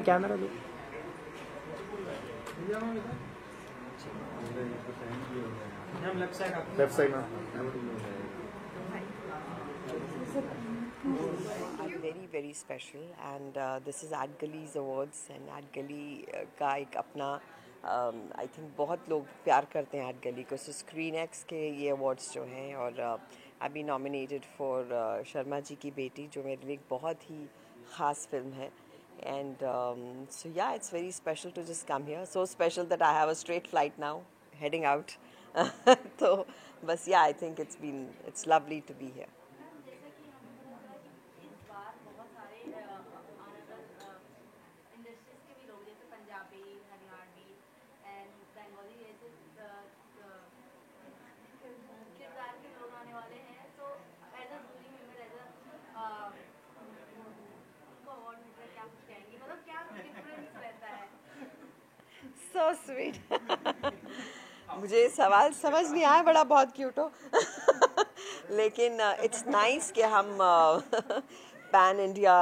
Camera लो। Left side में very special and this is Ad Gully's awards and Ad Gully का एक अपना I think बहुत लोग प्यार करते हैं Ad Gully को, so ScreenX के ये awards जो हैं और I've been nominated for Sharma ji की बेटी जो मेरे लिए बहुत ही ख़ास फिल्म है and so yeah, it's very special to just come here, so special that I have a straight flight now heading out तो बस yeah, I think it's lovely to be here. So sweet. मुझे सवाल समझ नहीं आया, बड़ा बहुत cute हो लेकिन इट्स नाइस कि हम पैन इंडिया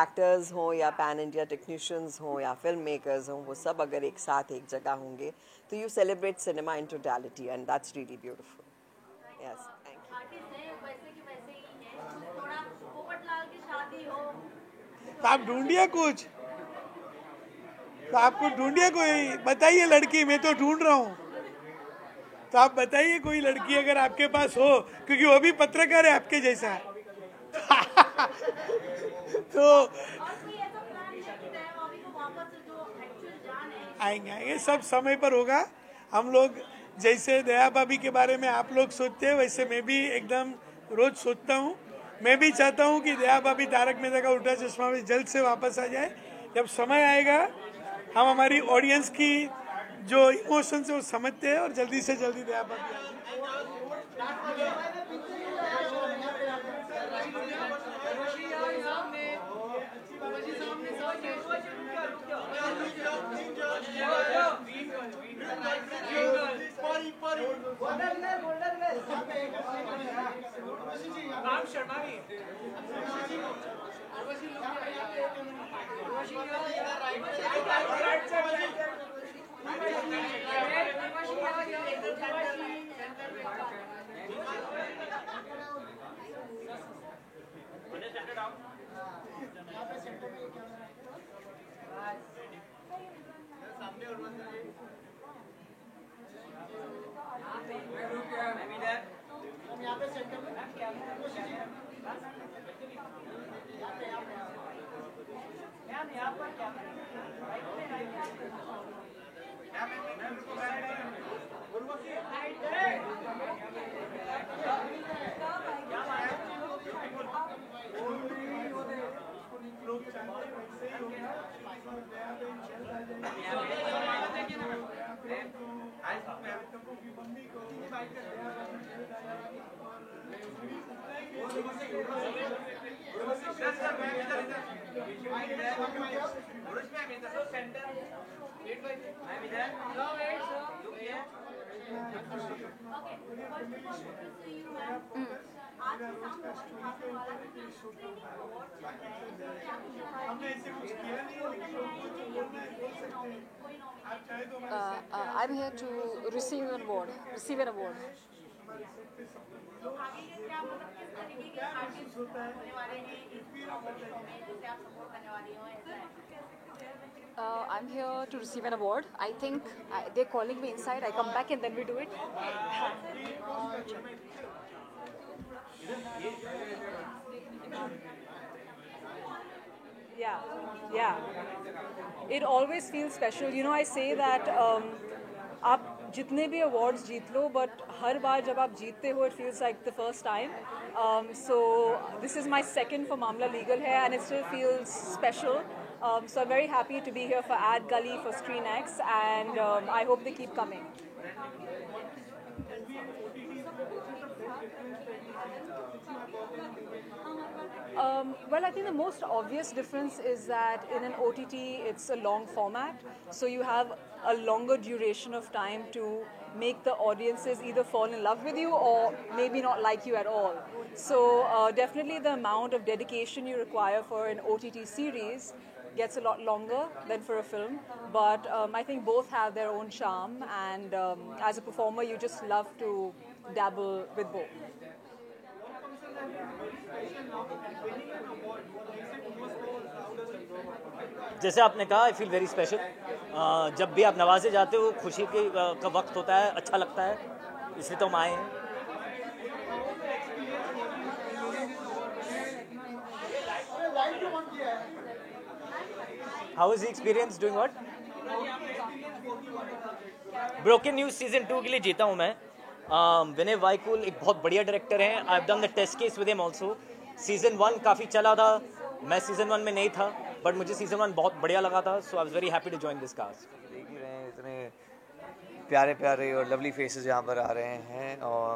एक्टर्स हों या पैन इंडिया टेक्नीशियंस हों या फिल्म मेकर्स हों, वो सब अगर एक साथ एक जगह होंगे तो you celebrate cinema in totality and that's really beautiful. Yes, तो आप ढूंढिए कुछ, तो आपको ढूंढिए कोई, बताइए लड़की, मैं तो ढूंढ रहा हूँ, तो आप बताइए कोई लड़की अगर आपके पास हो, क्योंकि वो भी पत्रकार है आपके जैसा तो आएंगे सब समय पर होगा. हम लोग जैसे दया भाभी के बारे में आप लोग सोचते हैं वैसे मैं भी एकदम रोज सोचता हूँ. मैं भी चाहता हूँ कि दया भाभी तारक मेहता का उल्टा चश्मा में जल्द से वापस आ जाए. जब समय आएगा हम हमारी ऑडियंस की जो इमोशंस है वो समझते हैं और जल्दी से जल्दी दया भाभी I'm here to receive an award. I'm here to receive an award. I think they're calling me inside. I come back and then we do it. Yeah. It always feels special. You know, I say that आप जितने भी awards Jeet low, but हर बार जब आप जीतते हो, it feels like the first time. So this is my second for Mamla Legal Hai, and it still feels special. So I'm very happy to be here for Ad Gully, for ScreenX, and I hope they keep coming. Well, I think the most obvious difference is that in an OTT, it's a long format. So you have a longer duration of time to make the audiences either fall in love with you or maybe not like you at all. So definitely the amount of dedication you require for an OTT series gets a lot longer than for a film, but I think both have their own charm, and as a performer you just love to dabble with both. जैसे आपने कहा, I feel very special. जब भी आप नवाजे जाते हो खुशी का वक्त होता है, अच्छा लगता है, इसलिए तो हम आए हैं. How is the experience doing what? Broken news season 2 के लिए जीता हूँ मैं. विनय वाइकुल एक बहुत बढ़िया डायरेक्टर हैं. I have done the test case with him also. Season 1 काफ़ी चला था, मैं सीजन 1 में नहीं था, बट मुझे सीजन 1 बहुत बढ़िया लगा था. So I was very happy to join this cast. देख ही रहे हैं इतने प्यारे प्यारे और लवली फेसेस यहाँ पर आ रहे हैं. और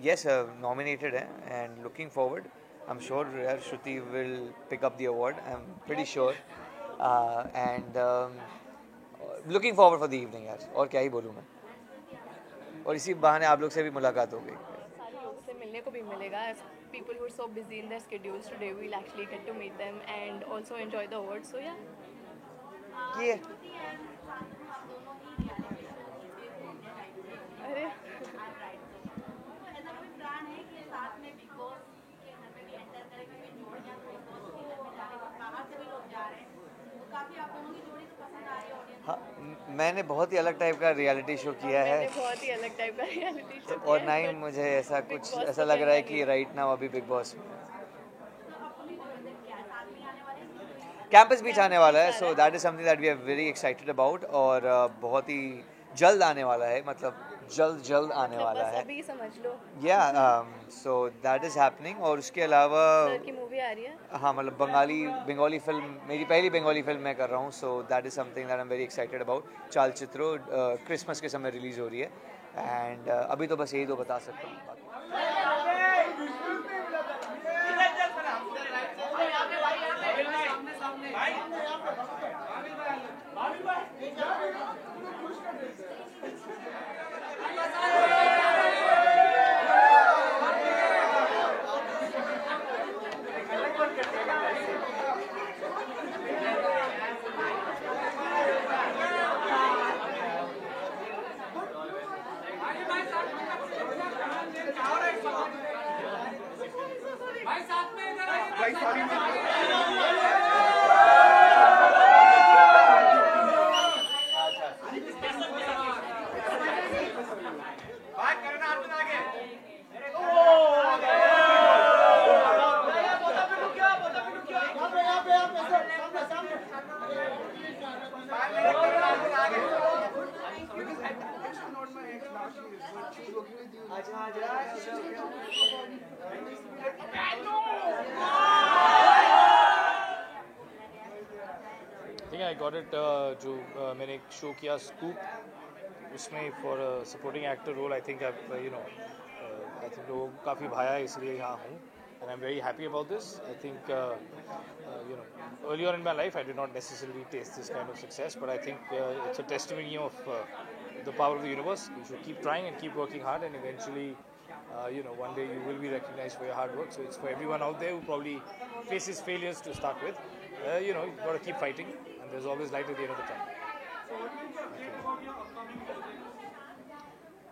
यस, नॉमिनेटेड हैं and looking forward. I am sure Shruti will pick up the award. I am pretty sure and looking forward for the evening यार. और क्या ही बोलूँ मैं. और इसी बहाने आप लोग से भी मुलाकात हो गई. सारे लोगों से मिलने को भी मिलेगा. People who are so busy in their schedules today, we'll actually get to meet them and also enjoy the awards. So yeah. ये अरे हाँ, मैंने बहुत ही अलग टाइप का रियलिटी शो किया है. मैंने बहुत ही अलग टाइप का रियलिटी शो किया और ना ही मुझे ऐसा कुछ ऐसा लग रहा है कि राइट नाउ अभी बिग बॉस में कैंपस बीच आने वाला है. So that is something that we are very excited about. और बहुत ही जल्द आने वाला है, मतलब जल्द आने वाला है. अभी समझ लो. या सो दैट इज हैपनिंग. और उसके अलावा सर की मूवी आ रही है. हाँ, मतलब बंगाली फिल्म, मेरी पहली बंगाली फिल्म मैं कर रहा हूँ. सो that is something that I am very excited about. चाल चित्रो क्रिसमस के समय रिलीज हो रही है. एंड अभी तो बस यही दो बता सकता हूँ. I got it. जो मैंने एक शो किया स्कूप, उसमें for supporting actor role. I think I think लोगों को काफ़ी भाया है, इसलिए यहाँ हूँ. and I'm very happy about this. I think earlier in my life I did not necessarily taste this kind of success, but I think it's a testimony of the power of the universe. You should keep trying and keep working hard, and eventually one day you will be recognized for your hard work. So it's for everyone out there who probably faces failures to start with. You've got to keep fighting, and there's always light at the end of the tunnel.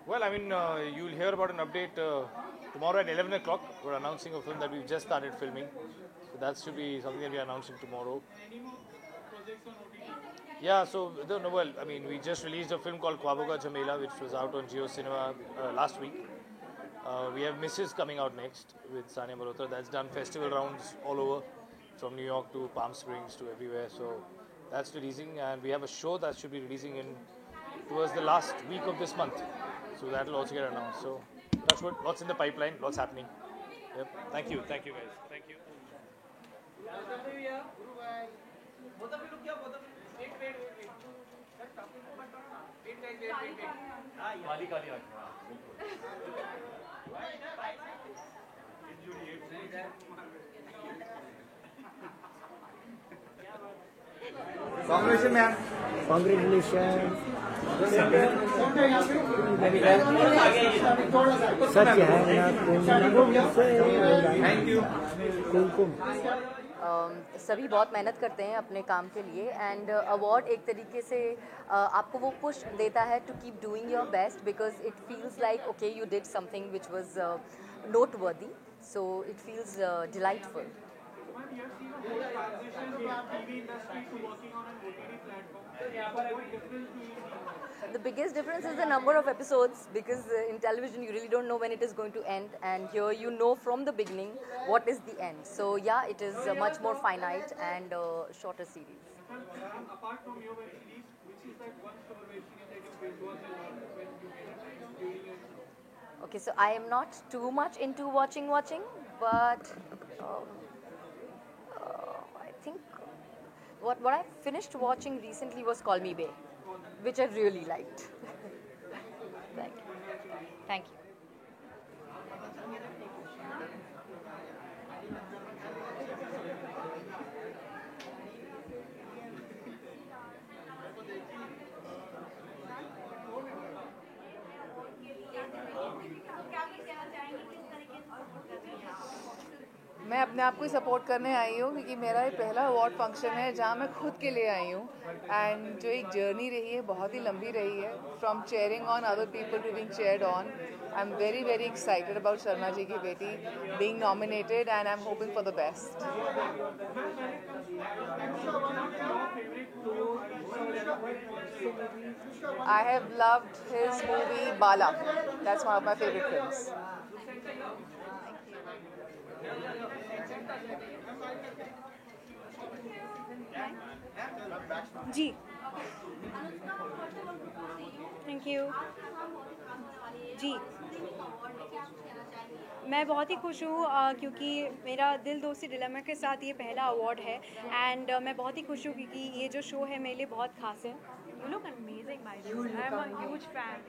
Well, I mean, you'll hear about an update tomorrow at 11 o'clock. We're announcing a film that we've just started filming. So that should be something that we're announcing tomorrow. Yeah, so, well, I mean, we just released a film called Kwaboga Jamela, which was out on Jio Cinema last week. We have Mrs. coming out next with Sania Malhotra. That's done festival rounds all over, from New York to Palm Springs to everywhere. So that's releasing, and we have a show that should be releasing towards the last week of this month. So that will also get announced. So that's what, lots in the pipeline, lots happening. Yep. Thank you guys. Thank you. Congratulations, ma'am. Congratulations. सच है ना कुमकुम से Thank you. कुमकुम सभी बहुत मेहनत करते हैं अपने काम के लिए एंड अवार्ड एक तरीके से आपको वो पुश देता है to keep doing your best because it feels like okay you did something which was noteworthy, so it feels delightful. The biggest difference is the number of episodes because in television you really don't know when it is going to end, and here you know from the beginning what is the end. So yeah, it is a much more finite and shorter series. Apart from your web series, which is that one collaboration that you binge watch when you during your Okay, so I am not too much into watching, but I think what I finished watching recently was Call Me Bae, which I really liked. Thank you. Thank you. मैं अपने आप को ही support करने आई हूँ क्योंकि मेरा ये पहला अवार्ड फंक्शन है जहाँ मैं खुद के लिए आई हूँ एंड जो एक जर्नी रही है बहुत ही लंबी रही है from chairing on other people to being chaired on I am very very excited about Sharma ji की बेटी being nominated and I am hoping for the best I have loved his movie Bala. That's one of my favorite films. जी thank you जी मैं बहुत ही खुश हूँ क्योंकि मेरा दिल दोस्ती डिलेमा के साथ ये पहला अवार्ड है एंड मैं बहुत ही खुश हूँ क्योंकि ये जो शो है मेरे लिए बहुत खास है You look amazing, by the way. I'm a huge fan.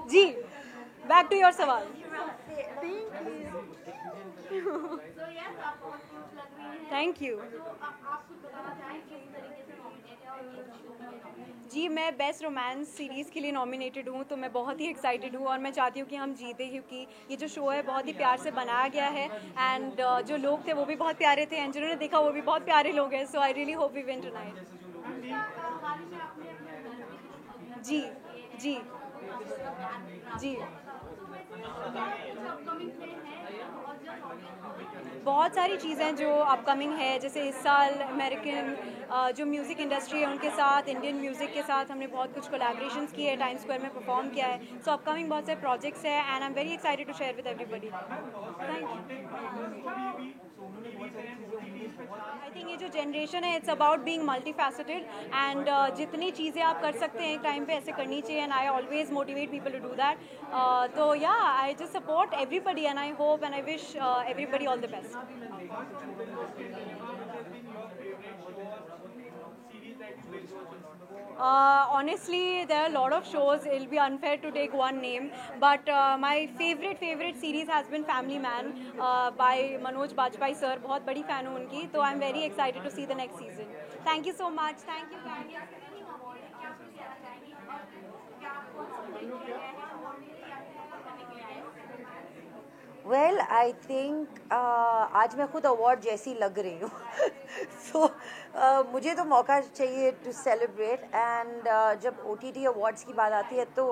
Ji, back to your सवाल. Thank you. जी मैं बेस्ट रोमांस सीरीज़ के लिए नॉमिनेटेड हूँ तो मैं बहुत ही एक्साइटेड हूँ और मैं चाहती हूँ कि हम जीते क्योंकि ये जो शो है बहुत ही प्यार से बनाया गया है एंड जो लोग थे वो भी बहुत प्यारे थे एंड जिन्होंने देखा वो भी बहुत प्यारे लोग हैं so I really hope we win tonight जी जी जी बहुत सारी चीज़ें जो अपकमिंग है जैसे इस साल अमेरिकन जो म्यूज़िक इंडस्ट्री है उनके साथ इंडियन म्यूज़िक के साथ हमने बहुत कुछ कोलैबोरेशंस किए हैं टाइम स्क्वायर में परफॉर्म किया है सो अपकमिंग बहुत सारे प्रोजेक्ट्स हैं and I am very excited to share with everybody I think ये जो जनरेशन है it's about being multifaceted and जितनी चीज़ें आप कर सकते हैं एक टाइम पे ऐसे करनी चाहिए and I always motivate people to do that तो या I just support everybody and I hope and I wish everybody all the best honestly there are a lot of shows. It'll be unfair to take one name, but my favorite series has been Family Man by Manoj Bajpayee sir. बहुत बड़ी fan हूँ उनकी तो I'm very excited to see the next season. Thank you so much. Thank you guys. Well, I think आज मैं खुद award जैसी लग रही हूँ so मुझे तो मौका चाहिए टू सेलिब्रेट एंड जब OTT अवार्ड्स की बात आती है तो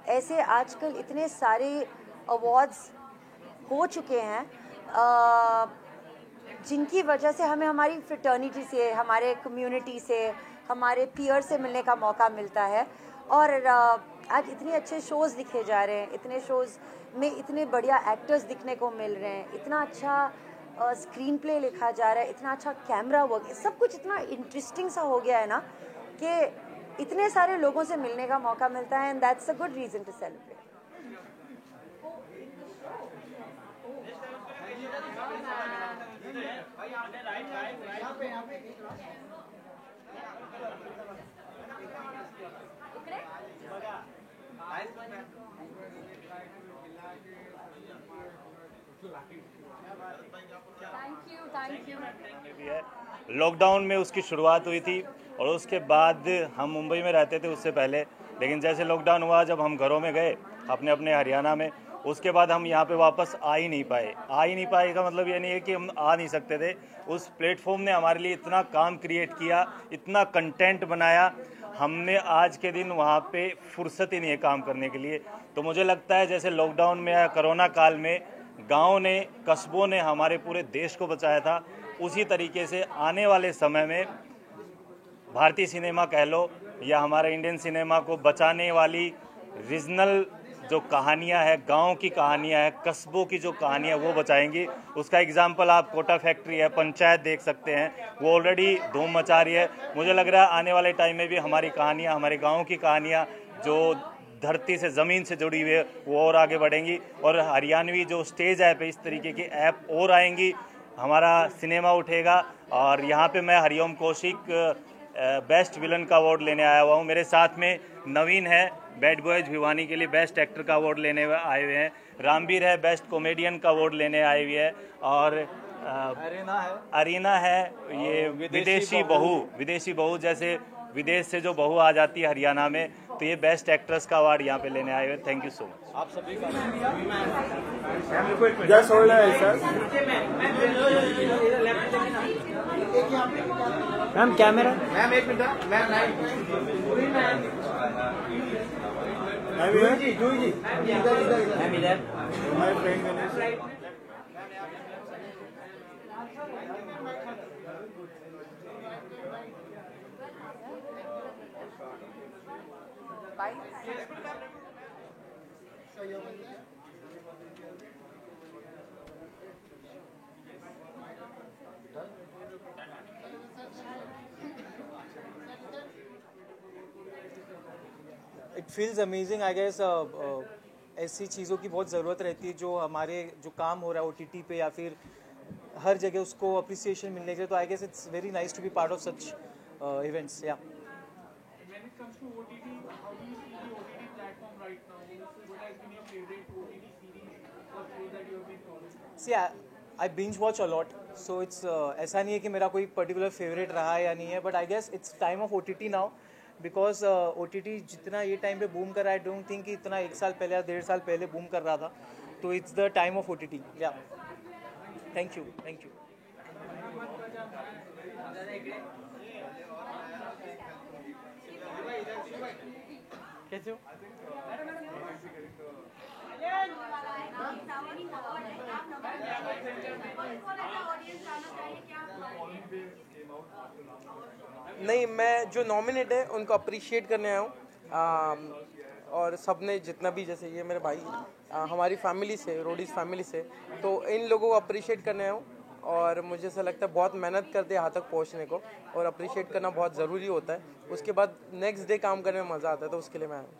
ऐसे आजकल इतने सारे अवार्ड्स हो चुके हैं जिनकी वजह से हमें हमारी फ्रेटर्निटी से हमारे कम्युनिटी से हमारे पीयर से मिलने का मौका मिलता है और आज इतने अच्छे शोज़ दिखे जा रहे हैं इतने शोज़ में इतने बढ़िया एक्टर्स दिखने को मिल रहे हैं इतना अच्छा स्क्रीन प्ले लिखा जा रहा है इतना अच्छा कैमरा वर्क सब कुछ इतना इंटरेस्टिंग सा हो गया है ना कि इतने सारे लोगों से मिलने का मौका मिलता है and that's a good reason to celebrate lockdown में उसकी शुरुआत हुई थी और उसके बाद हम मुंबई में रहते थे उससे पहले लेकिन जैसे लॉकडाउन हुआ जब हम घरों में गए अपने अपने हरियाणा में। उसके बाद हम यहाँ पे वापस आ ही नहीं पाए का मतलब ये नहीं है कि हम आ नहीं सकते थे। उस प्लेटफॉर्म ने हमारे लिए इतना काम क्रिएट किया, इतना कंटेंट बनाया, हमने आज के दिन वहाँ पे फुर्सत ही नहीं है काम करने के लिए। तो मुझे लगता है जैसे लॉकडाउन में या कोरोना काल में गाँव ने, कस्बों ने हमारे पूरे देश को बचाया था, उसी तरीके से आने वाले समय में भारतीय सिनेमा कह लो या हमारे इंडियन सिनेमा को बचाने वाली रीजनल जो कहानियां हैं, गांव की कहानियां हैं, कस्बों की जो कहानियां वो बचाएंगी। उसका एग्जाम्पल आप कोटा फैक्ट्री है, पंचायत देख सकते हैं, वो ऑलरेडी धूम मचा रही है। मुझे लग रहा है आने वाले टाइम में भी हमारी कहानियां, हमारे गाँव की कहानियाँ जो धरती से, ज़मीन से जुड़ी हुई है, वो और आगे बढ़ेंगी। और हरियाणवी जो स्टेज ऐप है, इस तरीके की ऐप और आएंगी, हमारा सिनेमा उठेगा। और यहाँ पे मैं हरिओम कौशिक बेस्ट विलन का अवार्ड लेने आया हुआ हूँ। मेरे साथ में नवीन है, बैड बॉयज भिवानी के लिए बेस्ट एक्टर का अवार्ड लेने आए हुए हैं। रामवीर है, बेस्ट कॉमेडियन का अवार्ड लेने आए हुए हैं। और अरीना है ये विदेशी बहू, जैसे विदेश से जो बहू आ जाती है हरियाणा में, तो ये बेस्ट एक्ट्रेस का अवार्ड यहाँ पे लेने आए हुए। Thank you so much. आप सभी का मैम कैमरा, मैम एक minute, ma'am it feels amazing I guess. ऐसी चीज़ों की बहुत ज़रूरत रहती है जो हमारे जो काम हो रहा है OTT पे या फिर हर जगह उसको अप्रिसिएशन मिलने के लिए। तो I guess it's very nice to be part of such events. या When it comes to OTT, how do you see the OTT platform right now? What has been your favorite OTT series or show that you have been following? See, I binge watch a lot, so it's ऐसा नहीं है कि मेरा कोई particular favourite रहा है या नहीं है, but I guess it's time of OTT now, because OTT जितना ये टाइम पे बूम कर रहा है, आई डोंट थिंक कि इतना 1 साल पहले या 1.5 साल पहले बूम कर रहा था। तो it's the time of OTT। या थैंक यू। कैसे हो? नहीं, मैं जो नॉमिनेट है उनको अप्रिशिएट करने आया हूँ। और सबने जितना भी, जैसे ये मेरे भाई हमारी फैमिली से, रोडीज फैमिली से, तो इन लोगों को अप्रिशिएट करने आया हूँ। और मुझे ऐसा लगता है बहुत मेहनत करते हैं यहाँ तक पहुँचने को, और अप्रिशिएट करना बहुत ज़रूरी होता है। उसके बाद नेक्स्ट डे काम करने में मज़ा आता है, तो उसके लिए मैं आया हूँ।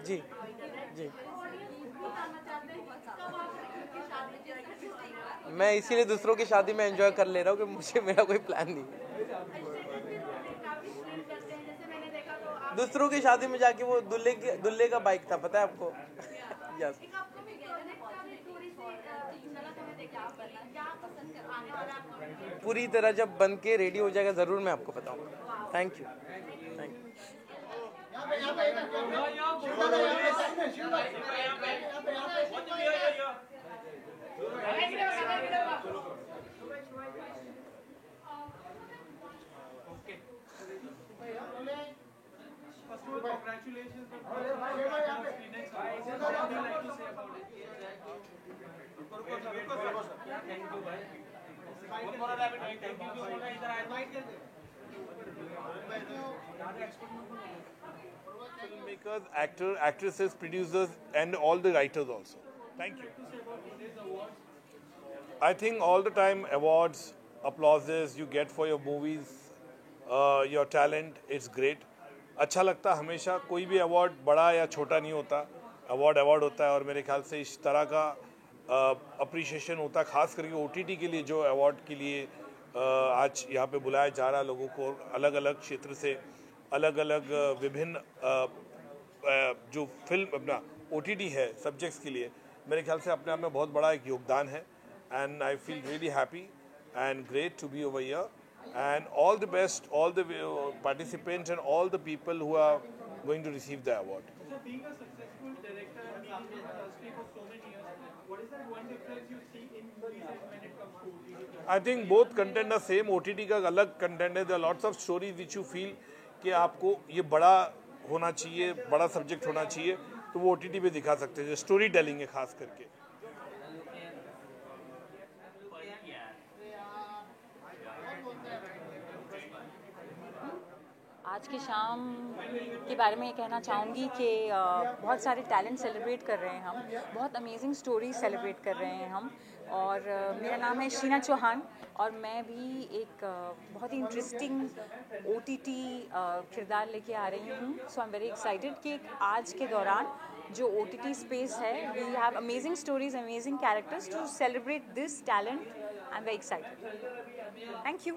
जी जी, मैं इसीलिए दूसरों की शादी में एंजॉय कर ले रहा हूँ कि मुझे, मेरा कोई प्लान नहीं है। दूसरों की शादी में जाके वो दुल्हे का बाइक था, पता है आपको? यस। पूरी तरह जब बन के रेडी हो जाएगा ज़रूर मैं आपको बताऊंगा। Thank you. First of all, congratulations on Phoenix. What would you like to say about it? Filmmakers, actors, actresses, producers, and all the writers also. Thank you. I think all the time awards, applauses you get for your movies, your talent, it's great. अच्छा लगता है हमेशा। कोई भी award बड़ा या छोटा नहीं होता, अवार्ड होता है। और मेरे ख्याल से इस तरह का अप्रिशिएशन होता है, खास करके OTT के लिए, जो अवार्ड के लिए आज यहाँ पे बुलाया जा रहा है लोगों को, अलग अलग क्षेत्र से, अलग अलग विभिन्न जो फिल्म अपना OTT है सब्जेक्ट्स के लिए, मेरे ख्याल से अपने आप में बहुत बड़ा एक योगदान है। And I feel really happy and great to be over here and all the best, all the participants and all the people who are going to receive the award. So being a successful director and being in the industry for so many years, what is that one difference you see in movies when it comes to OTT? I think both content are same. OTT का अलग content है. There are lots of stories which you feel कि आपको ये बड़ा होना चाहिए, बड़ा subject होना चाहिए, तो वो OTT पे दिखा सकते हैं. स्टोरी टेलिंग है खास करके. आज की शाम के बारे में ये कहना चाहूँगी कि बहुत सारे टैलेंट सेलिब्रेट कर रहे हैं हम, बहुत अमेजिंग स्टोरी सेलिब्रेट कर रहे हैं हम, और मेरा नाम है शीना चौहान और मैं भी एक बहुत ही इंटरेस्टिंग OTT किरदार लेके आ रही हूँ. So I am very excited कि आज के दौरान जो OTT स्पेस है, we have amazing stories, amazing characters to celebrate this talent. I am very excited. Thank you.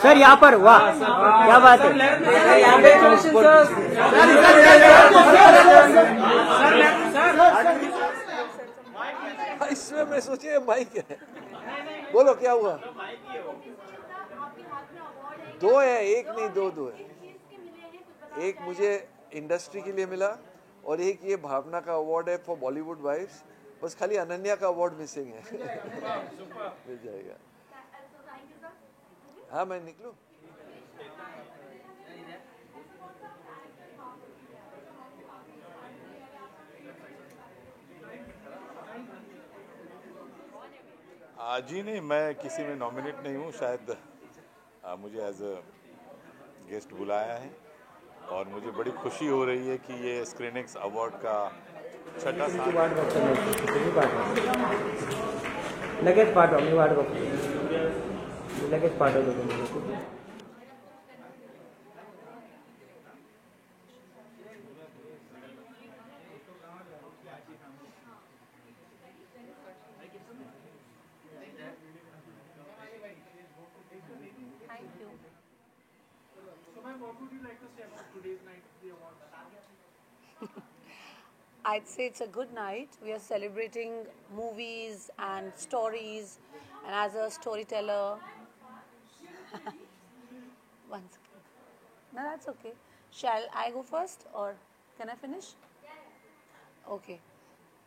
Sir यहाँ पर, वाह क्या बात है. इसमें मैं सोचिए माइक है. बोलो क्या हुआ. दो है, एक नहीं दो है. एक मुझे इंडस्ट्री के लिए मिला और एक ये भावना का अवार्ड है फॉर बॉलीवुड वाइफ्स. बस खाली अनन्या का अवार्ड मिसिंग है. मिल जाएगा. हाँ मैं निकलूं. आज ही नहीं, मैं किसी में नॉमिनेट नहीं हूँ. शायद मुझे एज अ गेस्ट बुलाया है और मुझे बड़ी खुशी हो रही है कि ये स्क्रीनिक्स अवार्ड का छठा साल. लगेच पाठव, मी वाट बघतो. लगेच पाठवतो तुम्ही. What would you like to say about today's night of the awards? I'd say it's a good night. We are celebrating movies and stories, and as a storyteller, one second. No, that's okay. Shall I go first, or can I finish? Okay.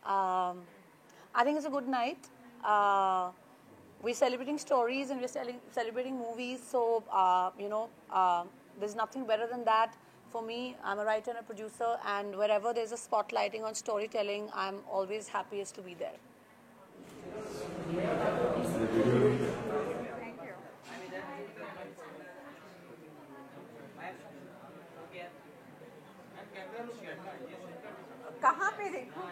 I think it's a good night. We're celebrating stories and we're celebrating movies. So there's nothing better than that. For me, I'm a writer and a producer, and wherever there's a spotlighting on storytelling, I'm always happiest to be there. कहाँ पे देखो?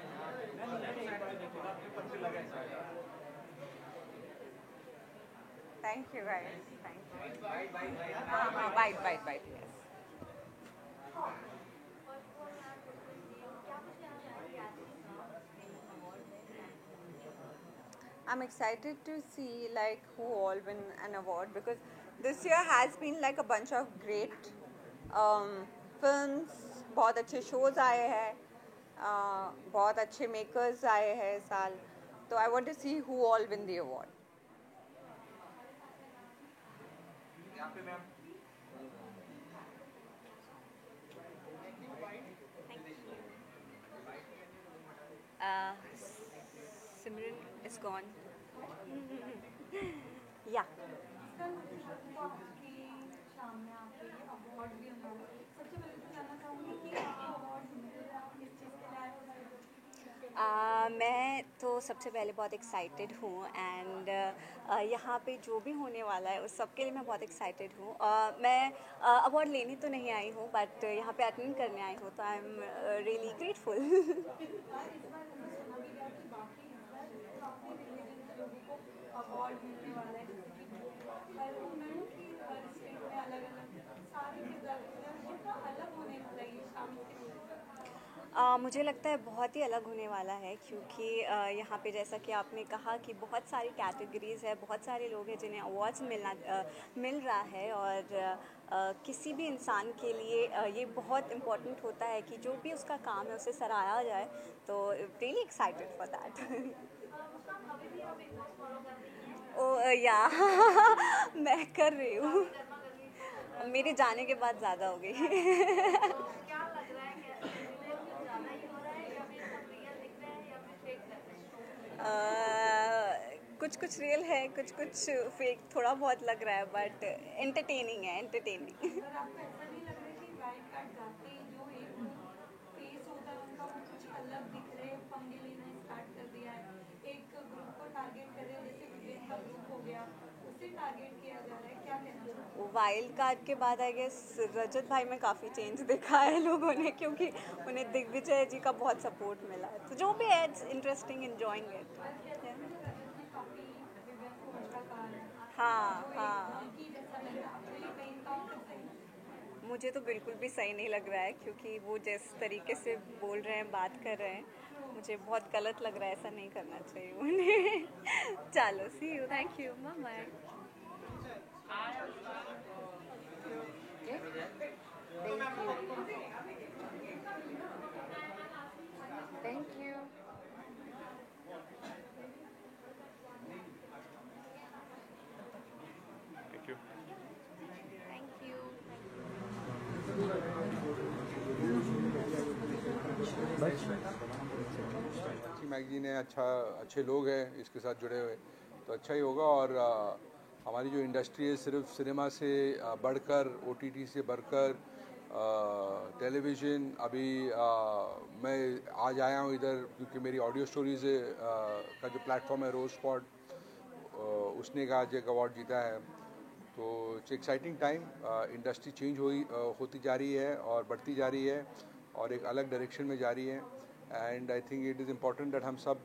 Thank you guys. Thank you. Bite. Yes. I'm excited to see like who all win an award, because this year has been like a bunch of great films. बहुत अच्छे shows आए हैं, बहुत अच्छे makers आए हैं इस साल. So I want to see who all win the award. Simran is gone. Yeah. मैं तो सबसे पहले बहुत एक्साइटेड हूँ, एंड यहाँ पे जो भी होने वाला है उस सब के लिए मैं बहुत एक्साइटेड हूँ. मैं अवार्ड लेने तो नहीं आई हूँ, बट यहाँ पे अटेंड करने आई हूँ, तो आई एम रियली ग्रेटफुल. मुझे लगता है बहुत ही अलग होने वाला है, क्योंकि यहाँ पे जैसा कि आपने कहा कि बहुत सारी कैटेगरीज़ है, बहुत सारे लोग हैं जिन्हें अवार्ड्स मिल रहा है, और किसी भी इंसान के लिए ये बहुत इम्पोर्टेंट होता है कि जो भी उसका काम है उसे सराहा जाए। तो रियली एक्साइटेड फॉर दैट। ओ या मैं कर रही हूँ, मेरे जाने के बाद ज़्यादा हो गई। कुछ कुछ रियल है, कुछ कुछ फेक थोड़ा बहुत लग रहा है, बट एंटरटेनिंग है, एंटरटेनिंग। वाइल्ड कार्ड के बाद आई गेस रजत भाई में काफ़ी चेंज देखा है लोगों ने, क्योंकि उन्हें दिग्विजय जी का बहुत सपोर्ट मिला है। तो जो भी है इट्स इंटरेस्टिंग, एंजॉइंग इट। हाँ हाँ, मुझे तो बिल्कुल भी सही नहीं लग रहा है, क्योंकि वो जिस तरीके से बोल रहे हैं, बात कर रहे हैं, मुझे बहुत गलत लग रहा है। ऐसा नहीं करना चाहिए उन्हें। चलो, see you, thank you, bye. Thank you. Thank you. Thank you. अच्छी मैगजीन है, अच्छे लोग हैं इसके साथ जुड़े हुए, तो अच्छा ही होगा। और हमारी जो इंडस्ट्री है सिर्फ सिनेमा से बढ़कर, OTT से बढ़कर टेलीविज़न, अभी मैं आज आया हूँ इधर क्योंकि मेरी ऑडियो स्टोरीज का जो प्लेटफॉर्म है रोज स्पॉट, उसने का आज एक अवार्ड जीता है। तो it's exciting time. Industry change होती जा रही है और बढ़ती जा रही है और एक अलग डायरेक्शन में जा रही है। And I think it is important that हम सब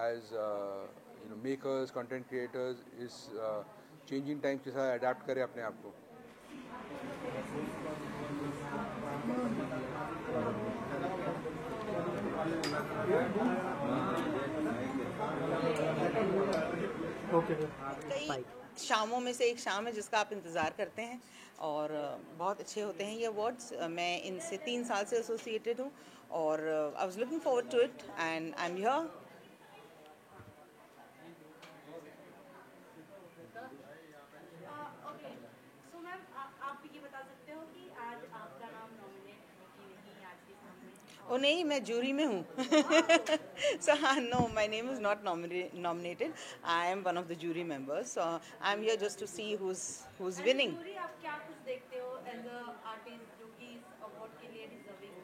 एज मेकर्स, कंटेंट क्रिएटर्स इस चेंजिंग टाइम के साथ अडेप्ट करें अपने आप को। कई शामों में से एक शाम है जिसका आप इंतज़ार करते हैं और बहुत अच्छे होते हैं ये अवार्ड्स। मैं इनसे 3 साल से एसोसिएटेड हूँ और I was looking forward to it and I am here. ओ नहीं, मैं जूरी में हूँ। So no, my name is not nominated. I am one of the jury members. So I'm here just to see who's winning. आप क्या कुछ देखते हो as a artist जो कि इस award के लिए deserving है?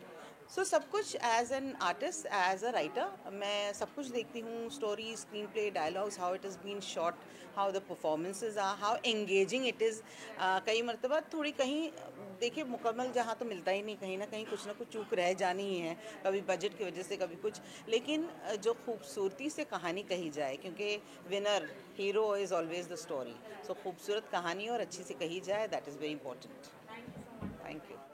So सब कुछ as an artist, as a writer, मैं सब कुछ देखती हूँ। Story, screenplay, dialogues, how it has been shot, how the performances are, how engaging it is. कई मर्तबा थोड़ी कहीं देखिए मुकम्मल जहाँ तो मिलता ही नहीं, कहीं ना कहीं कुछ ना कुछ चूक रह जानी ही है, कभी बजट की वजह से, कभी कुछ। लेकिन जो खूबसूरती से कहानी कही जाए, क्योंकि winner hero is always the story, so खूबसूरत कहानी और अच्छी से कही जाए, दैट इज़ वेरी इंपॉर्टेंट।